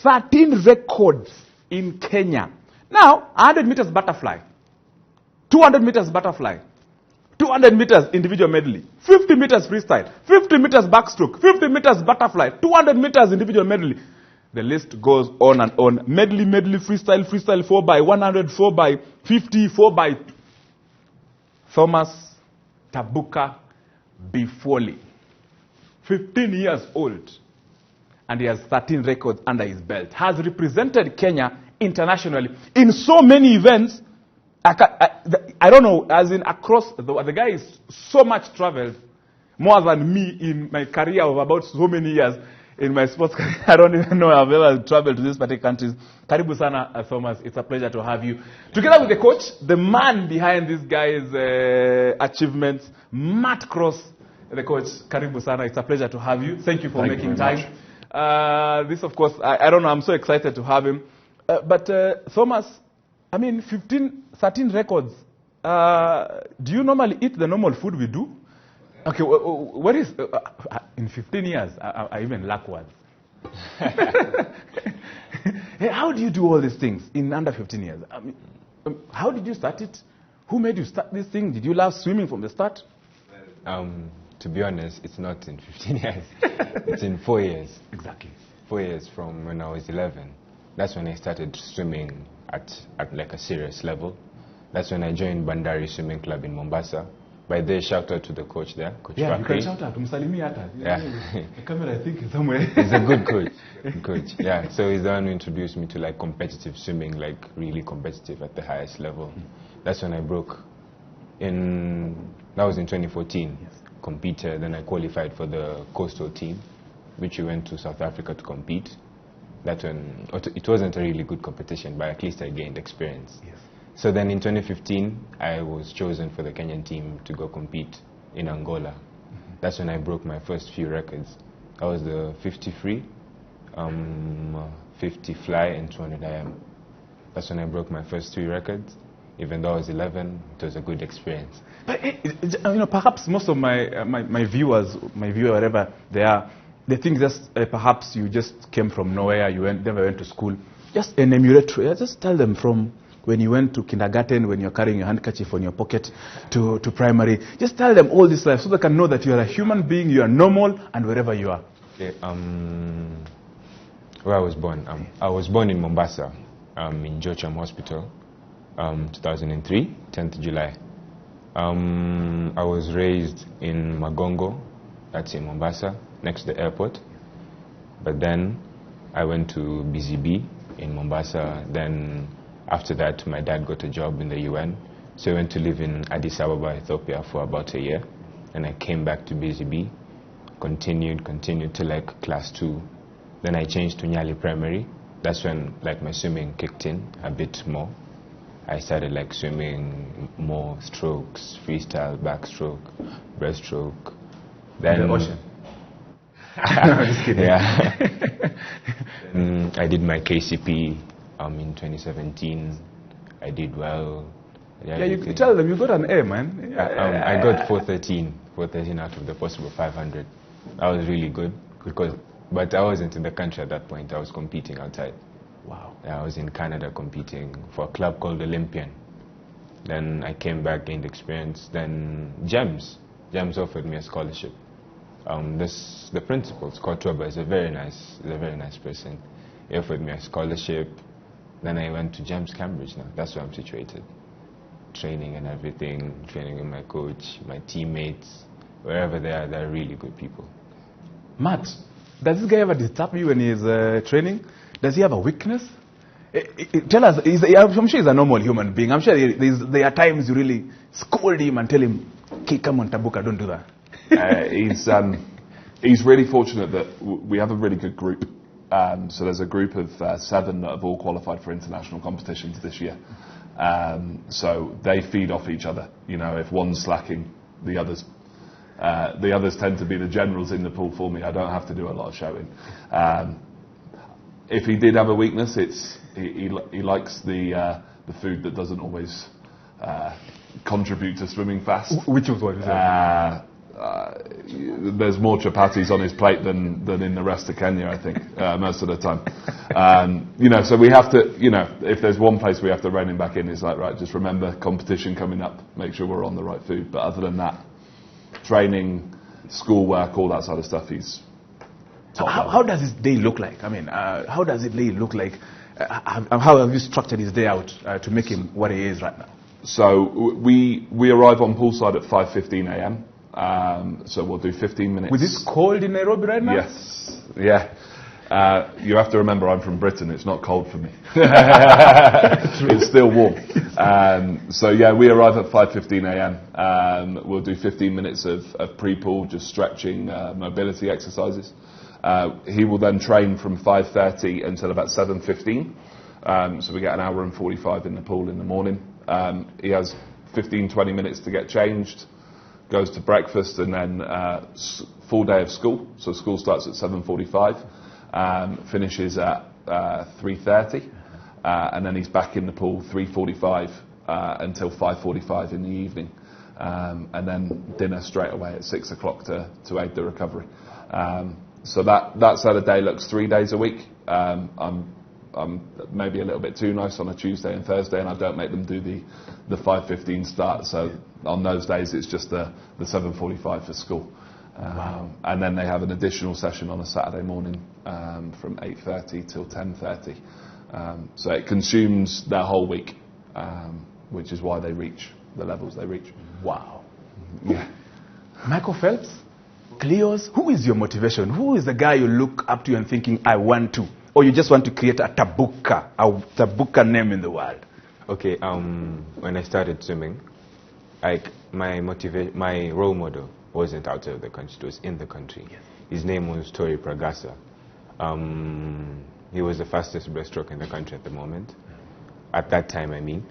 13 records in Kenya. Now, 100 meters butterfly, 200 meters butterfly, 200 meters individual medley, 50 meters freestyle, 50 meters backstroke, 50 meters butterfly, 200 meters individual medley. The list goes on and on. Medley, freestyle, 4 by 100, 4 by 50, 4 by... Thomas Tabuka Bifwoli, 15 years old, and he has 13 records under his belt. Has represented Kenya internationally in so many events. I don't know, as in across, the guy is so much traveled, more than me in my career of about so many years in my sports career. I don't even know I've ever traveled to these particular countries. Karibu sana, Thomas. It's a pleasure to have you. Together with the coach, the man behind this guy's achievements, Matt Cross, the coach. Karibu sana. It's a pleasure to have you. Thank you for making time. This, of course, I don't know. I'm so excited to have him. But Thomas, I mean, 13 records. Do you normally eat the normal food we do? Okay, what is, in 15 years, I even lack words. Hey, how do you do all these things in under 15 years? I mean, how did you start it? Who made you start this thing? Did you love swimming from the start? To be honest, it's not in 15 years. It's in 4 years. Exactly. 4 years from when I was 11. That's when I started swimming at like a serious level. That's when I joined Bandari Swimming Club in Mombasa. By the shout out to the coach there, Coach Yeah, Fakri. you can shout out. Yeah. The camera, I think, is somewhere. He's a good coach. Yeah, so he's the one who introduced me to like competitive swimming, like really competitive at the highest level. That's when I broke. That was in 2014. Yes. Competed, then I qualified for the coastal team, which we went to South Africa to compete. That one, it wasn't a really good competition, but at least I gained experience. Yes. So then in 2015, I was chosen for the Kenyan team to go compete in Angola. That's when I broke my first few records. That was the 50 free, 50 fly, and 200 IM. That's when I broke my first 3 records. Even though I was 11, it was a good experience. But perhaps most of my viewers, wherever they are, they think just perhaps you just came from nowhere. You never went to school. Just enumerate. Just tell them from when you went to kindergarten, when you're carrying your handkerchief on your pocket, to primary. Just tell them all this life so they can know that you are a human being, you are normal, and wherever you are. Okay, where I was born. I was born in Mombasa, in Jocham Hospital, 2003, 10th July. I was raised in Magongo, that's in Mombasa, next to the airport. But then I went to BZB in Mombasa. Then after that, my dad got a job in the UN. So I went to live in Addis Ababa, Ethiopia for about a year. And I came back to BZB, continued to like class 2. Then I changed to Nyali Primary. That's when like my swimming kicked in a bit more. I started like swimming more strokes, freestyle, backstroke, breaststroke. Then the ocean. No, just kidding. Yeah. I did my KCP in 2017. I did well. Yeah, you tell them you got an A, man. I got 413 out of the possible 500. That was really good but I wasn't in the country at that point. I was competing outside. Wow. I was in Canada competing for a club called Olympian. Then I came back, gained experience. Then Gems offered me a scholarship. The principal, Scott Rober, is a very nice person. He offered me a scholarship. Then I went to Gems Cambridge now. That's where I'm situated. Training and everything, training with my coach, my teammates, wherever they are, they're really good people. Matt, does this guy ever disturb you when he's training? Does he have a weakness? Tell us, I'm sure he's a normal human being. I'm sure there are times you really scold him and tell him, okay, come on, Tabuka, don't do that. He's really fortunate that we have a really good group. So there's a group of 7 that have all qualified for international competitions this year. So they feed off each other. You know, if one's slacking, the others tend to be the generals in the pool for me. I don't have to do a lot of shouting. If he did have a weakness, he likes the food that doesn't always contribute to swimming fast. Which was what? there's more chapatis on his plate than in the rest of Kenya, I think, most of the time. So we have to, if there's one place we have to rein him back in, is like, right, just remember competition coming up, make sure we're on the right food. But other than that, training, schoolwork, all that sort of stuff, he's top level. How does his day look like? I mean, how does his day look like? How have you structured his day out to make him what he is right now? So we arrive on poolside at 5:15 a.m. So we'll do 15 minutes. With this cold in Nairobi right now? Yes. Yeah. You have to remember I'm from Britain. It's not cold for me. It's still warm. So yeah, we arrive at 5:15 a.m. We'll do 15 minutes of pre-pool, just stretching, mobility exercises. He will then train from 5:30 until about 7:15. So we get an hour and 45 in the pool in the morning. He has 15-20 minutes to get changed, goes to breakfast, and then full day of school. So school starts at 7:45. Finishes at 3:30, and then he's back in the pool 3:45 until 5:45 in the evening, and then dinner straight away at 6 o'clock to aid the recovery. So that's how the day looks 3 days a week. I'm maybe a little bit too nice on a Tuesday and Thursday, and I don't make them do the 5:15 start. So on those days it's just the 7:45 for school. Wow. And then they have an additional session on a Saturday morning from 8:30 till 10:30. So it consumes their whole week, which is why they reach the levels they reach. Wow. Yeah. Michael Phelps, Cleos, who is your motivation? Who is the guy you look up to and thinking, I want to? Or you just want to create a Tabuka name in the world? Okay, when I started swimming, my role model wasn't outside of the country, it was in the country. Yes. His name was Tori Pragasa. He was the fastest breaststroke in the country at the moment. At that time, I mean.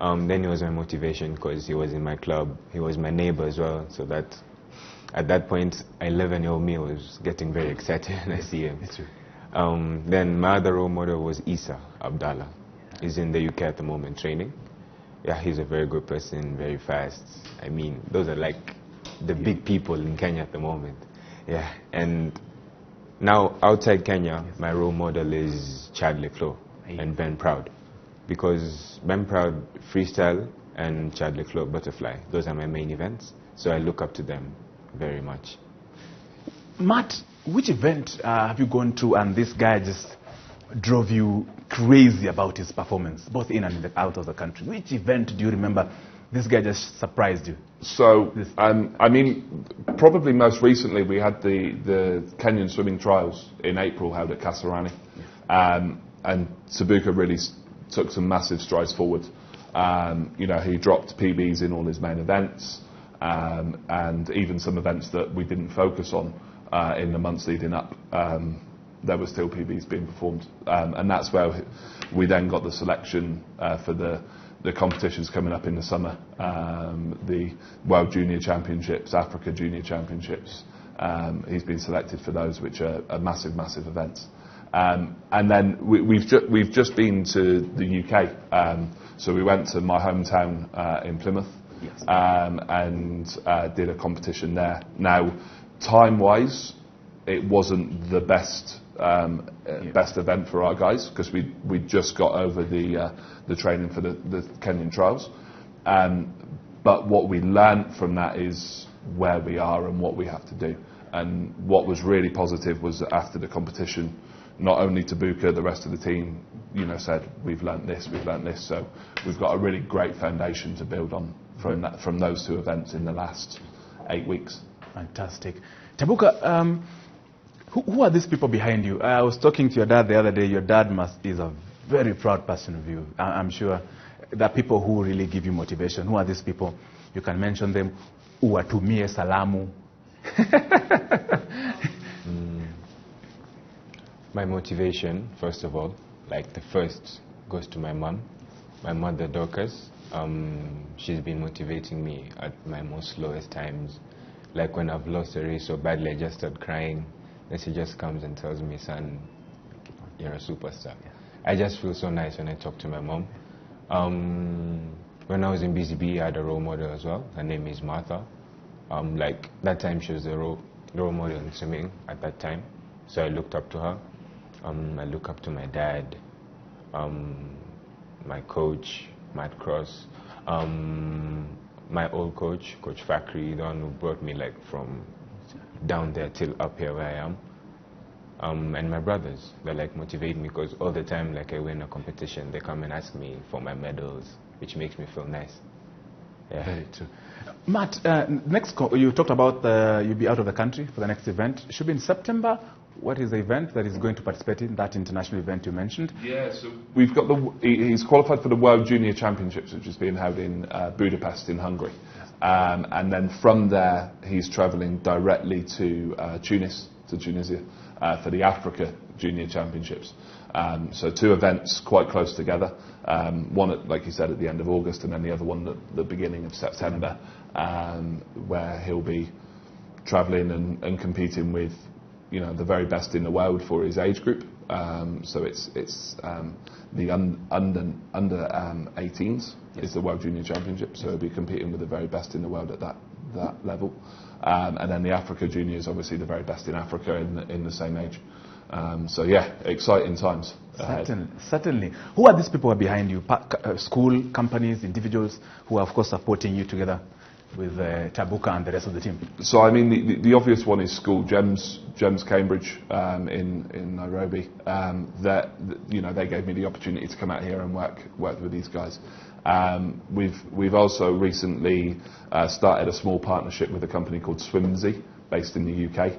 Then he was my motivation because he was in my club. He was my neighbor as well, so that at that point, 11-year-old me was getting very excited when I see him. Then my other role model was Isa Abdallah. He's in the UK at the moment training. Yeah, he's a very good person, very fast. I mean, those are like the big people in Kenya at the moment. Yeah, and now outside Kenya, my role model is Chad Leclos and Ben Proud. Because Ben Proud freestyle and Chad Leclos butterfly, those are my main events. So I look up to them very much. Matt, which event have you gone to and this guy just drove you crazy about his performance, both in and out of the country? Which event do you remember this guy just surprised you? So, I mean, probably most recently we had the Kenyan swimming trials in April held at Kasarani. And Tabuka really took some massive strides forward. He dropped PBs in all his main events, and even some events that we didn't focus on in the months leading up, there were still PBs being performed. And that's where we then got the selection for the competitions coming up in the summer, the World Junior Championships, Africa Junior Championships. He's been selected for those, which are massive, massive events. And then we've just been to the UK. So we went to my hometown in Plymouth. Yes. And did a competition there. Now, time-wise, it wasn't the best event for our guys because we just got over the training for the Kenyan trials. But what we learnt from that is where we are and what we have to do. And what was really positive was that after the competition, not only Tabuka, the rest of the team, said we've learnt this. So we've got a really great foundation to build on from those two events in the last 8 weeks. Fantastic. Tabuka, who are these people behind you? I was talking to your dad the other day. Your dad is a very proud person of you. I'm sure there are people who really give you motivation. Who are these people? You can mention them. Uwatumie salamu. My motivation, first of all, the first goes to my mom, my mother Dorcas. She's been motivating me at my most lowest times. Like when I've lost a race so badly, I just start crying. Then she just comes and tells me, son, you're a superstar. Yeah. I just feel so nice when I talk to my mom. When I was in BCB, I had a role model as well. Her name is Martha. Like that time she was a role model in swimming at that time, so I looked up to her. I look up to my dad, my coach, Matt Cross, my old coach, Coach Fakri, the one who brought me like from down there till up here where I am. And my brothers, they like motivate me because all the time like I win a competition, they come and ask me for my medals, which makes me feel nice. Yeah. Very true. Matt, you talked about you'll be out of the country for the next event. It should be in September. What is the event that is going to participate in that international event you mentioned? Yeah, so we've got he's qualified for the World Junior Championships, which is being held in Budapest in Hungary. And then from there, he's travelling directly to Tunisia, for the Africa Junior Championships. So 2 events quite close together. One, like you said, at the end of August, and then the other one at the beginning of September, where he'll be travelling and competing with, you know, the very best in the world for his age group. So it's the under 18s is the World Junior Championship. So he'll be competing with the very best in the world at that level. And then the Africa Junior is obviously the very best in Africa in the same age. So yeah, exciting times ahead. Certainly. Who are these people who are behind you? School, companies, individuals who are of course supporting you together with Tabuka and the rest of the team? So I mean, the obvious one is school. Gems Cambridge in Nairobi. That, you know, they gave me the opportunity to come out here and work with these guys. We've also recently started a small partnership with a company called Swimsy, based in the UK.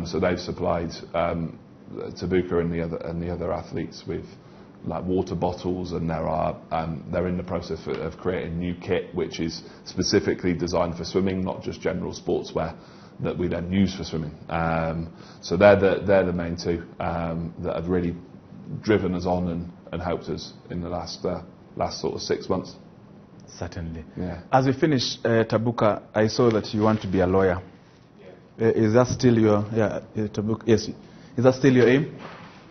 So they've supplied Tabuka and the other athletes with like water bottles, and they're in the process of creating new kit which is specifically designed for swimming, not just general sportswear that we then use for swimming. So they're the main 2 that have really driven us on and helped us in the last sort of 6 months. Certainly. Yeah. As we finish, Tabuka, I saw that you want to be a lawyer. Yeah. Is that still your Tabuka? Yes. Is that still your aim?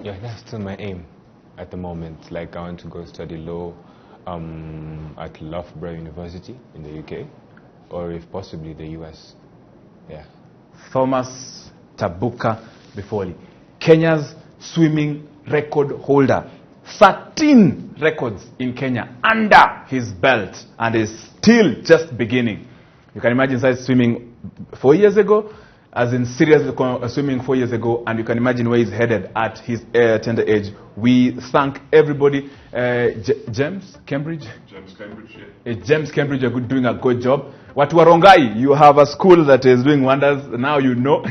Yeah, that's still my aim at the moment. Like I want to go study law at Loughborough University in the UK, or if possibly the US. Yeah. Thomas Tabuka Bifwoli, Kenya's swimming record holder. 13 records in Kenya under his belt, and is still just beginning. You can imagine started swimming 4 years ago, as in serious swimming 4 years ago, and you can imagine where he's headed at his tender age. We thank everybody. James Cambridge, yeah. James Cambridge, you're doing a good job. Watu wa Rongai, you have a school that is doing wonders. Now you know.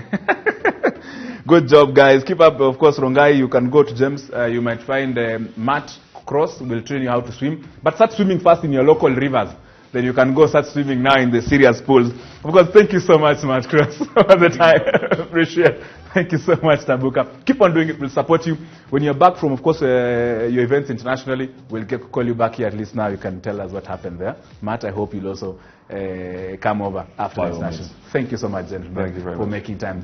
Good job, guys. Keep up. Of course, Rongai, you can go to James. You might find Matt Cross will train you how to swim. But start swimming first in your local rivers. Then you can go start swimming now in the serious pools. Of course, thank you so much, Matt Cross, for the time. Appreciate it. Thank you so much, Tabuka. Keep on doing it. We'll support you. When you're back from, of course, your events internationally, we'll call you back here. At least now you can tell us what happened there. Matt, I hope you'll also come over after the international. Thank you so much, gentlemen, Thank you very much for making time.